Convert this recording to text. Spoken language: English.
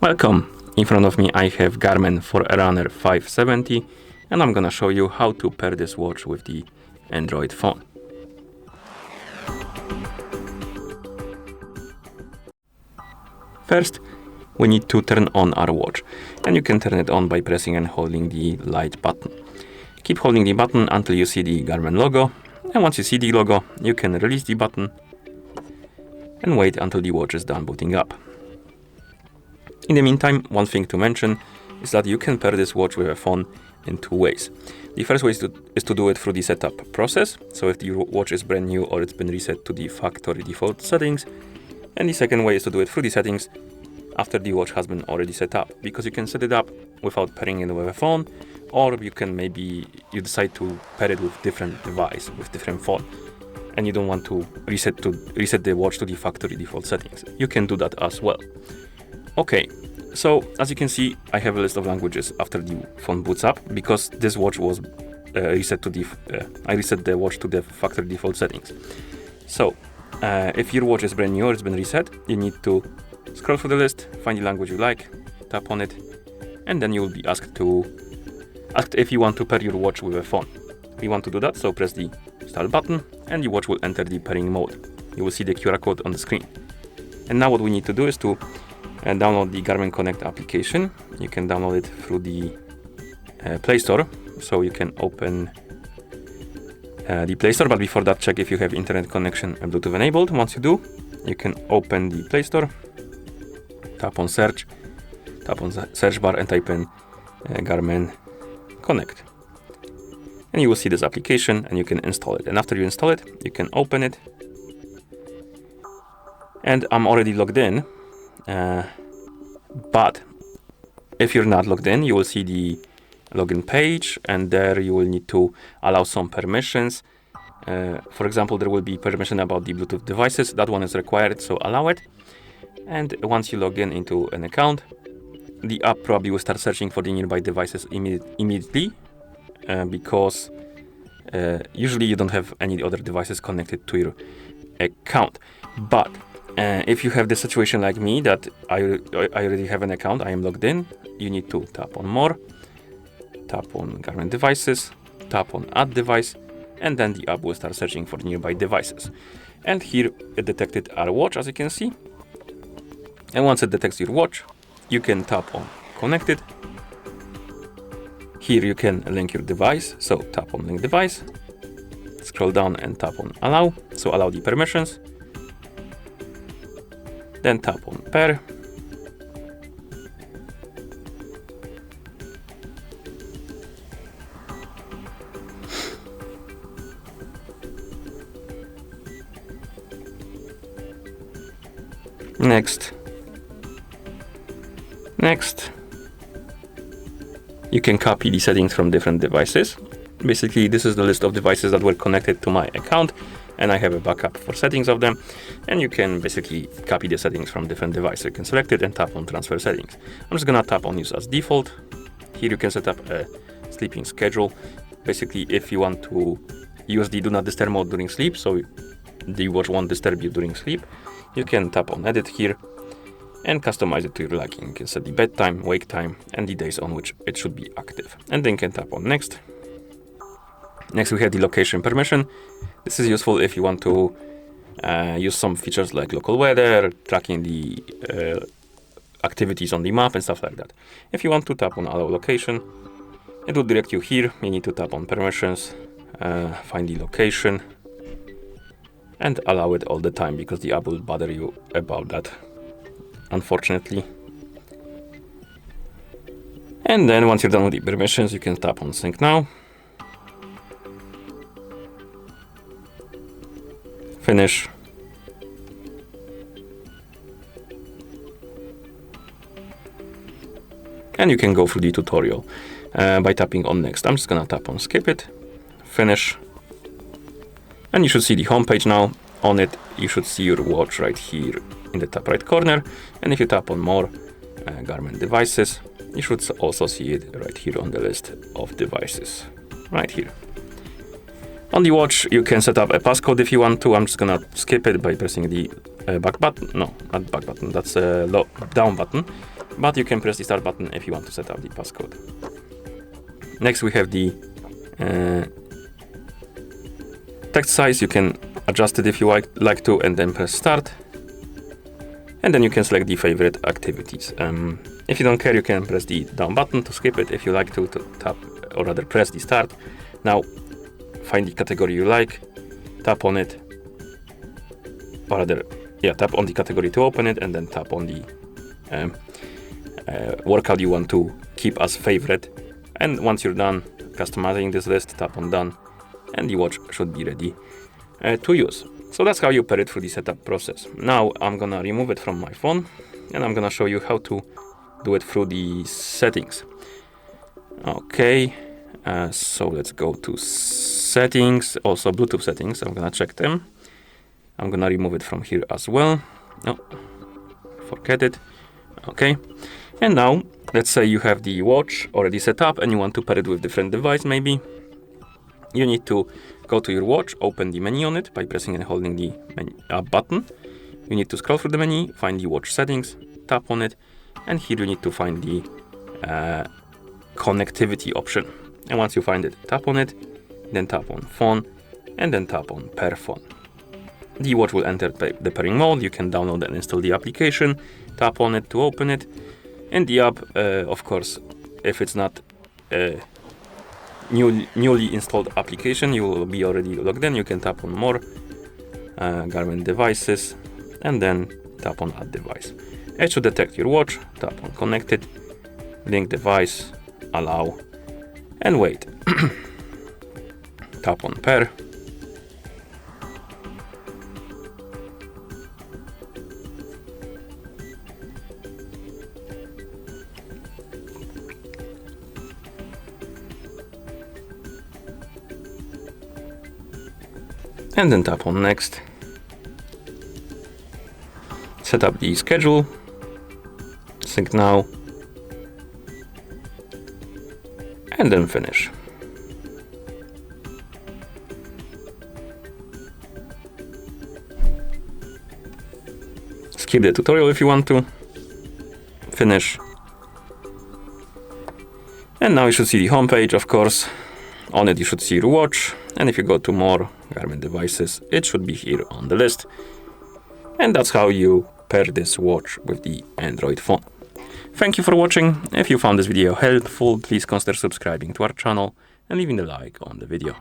Welcome! In front of me I have Garmin Forerunner 570 and I'm gonna show you how to pair this watch with the Android phone. First, we need to turn on our watch, and you can turn it on by pressing and holding the light button. Keep holding the button until you see the Garmin logo, and once you see the logo, you can release the button and wait until the watch is done booting up. In the meantime, one thing to mention is that you can pair this watch with a phone in two ways. The first way is to do it through the setup process, so if your watch is brand new or it's been reset to the factory default settings. And the second way is to do it through the settings after the watch has been already set up, because you can set it up without pairing it with a phone, or you can you decide to pair it with different device, with different phone, and you don't want to reset the watch to the factory default settings. You can do that as well. Okay, so as you can see, I have a list of languages after the phone boots up, because this watch was I reset the watch to the factory default settings. So if your watch is brand new or it's been reset, you need to scroll through the list, find the language you like, tap on it, and then you will be asked if you want to pair your watch with a phone. We want to do that, so press the start button and the watch will enter the pairing mode. You will see the QR code on the screen. And now what we need to do is to download the Garmin Connect application. You can download it through the Play Store, so you can open the Play Store, but before that, check if you have internet connection and Bluetooth enabled. Once you do, you can open the Play Store, tap on search bar and type in Garmin Connect. And you will see this application and you can install it. And after you install it, you can open it. And I'm already logged in, but if you're not logged in, you will see the login page, and there you will need to allow some permissions. For example, there will be permission about the Bluetooth devices. That one is required, so allow it. And once you log in into an account, the app probably will start searching for the nearby devices immediately, because usually you don't have any other devices connected to your account. But if you have the situation like me, that I already have an account, I am logged in, you need to tap on more, tap on Garmin devices, tap on add device, and then the app will start searching for nearby devices. And here it detected our watch, as you can see. And once it detects your watch, you can tap on connected. Here you can link your device, so tap on link device, scroll down and tap on allow, so allow the permissions. Then tap on pair. Next. You can copy the settings from different devices. Basically, this is the list of devices that were connected to my account, and I have a backup for settings of them. And you can basically copy the settings from different devices. You can select it and tap on transfer settings. I'm just gonna tap on use as default. Here you can set up a sleeping schedule. Basically, if you want to use the do not disturb mode during sleep, so the watch won't disturb you during sleep, you can tap on edit here and customize it to your liking. You can set the bedtime, wake time, and the days on which it should be active. And then you can tap on next. Next, we have the location permission. This is useful if you want to use some features like local weather, tracking the activities on the map and stuff like that. If you want to tap on allow location, it will direct you here. You need to tap on permissions, find the location, and allow it all the time, because the app will bother you about that, unfortunately. And then once you're done with the permissions, you can tap on sync now. Finish. And you can go through the tutorial by tapping on next. I'm just gonna tap on skip it, finish. And you should see the home page now. On it, you should see your watch right here in the top right corner. And if you tap on more Garmin devices, you should also see it right here on the list of devices, right here. On the watch, you can set up a passcode if you want to. I'm just gonna skip it by pressing the back button. No, not back button. That's a down button. but you can press the start button if you want to set up the passcode. Next we have the text size. You can adjust it if you like to, and then press start. And then you can select the favorite activities. If you don't care, you can press the down button to skip it. If you like to tap, or rather press the start. Now find the category you like, tap on it, or rather, tap on the category to open it, and then tap on the workout you want to keep as favorite. And once you're done customizing this list, tap on done, and the watch should be ready to use. So that's how you pair it through the setup process. Now I'm gonna remove it from my phone, and I'm gonna show you how to do it through the settings. Okay, so let's go to settings, also Bluetooth settings. I'm gonna check them. I'm gonna remove it from here as well. No, forget it. Okay, and now let's say you have the watch already set up and you want to pair it with different device. Maybe you need to go to your watch, open the menu on it by pressing and holding the menu, button. You need to scroll through the menu, find the watch settings, tap on it, and here you need to find the connectivity option. And once you find it, tap on it, then tap on phone, and then tap on pair phone. The watch will enter the pairing mode. You can download and install the application, tap on it to open it. And the app, of course, if it's not newly installed application, you will be already logged in. You can tap on more, Garmin devices, and then tap on add device. It should detect your watch, tap on connected, link device, allow, and wait. Tap on pair. And then tap on next. Set up the schedule, sync now, and then finish. Skip the tutorial if you want to. Finish. And now you should see the home page, of course. On it you should see your watch, and if you go to more Garmin devices, it should be here on the list. And that's how you pair this watch with the Android phone. Thank you for watching. If you found this video helpful, please consider subscribing to our channel and leaving a like on the video.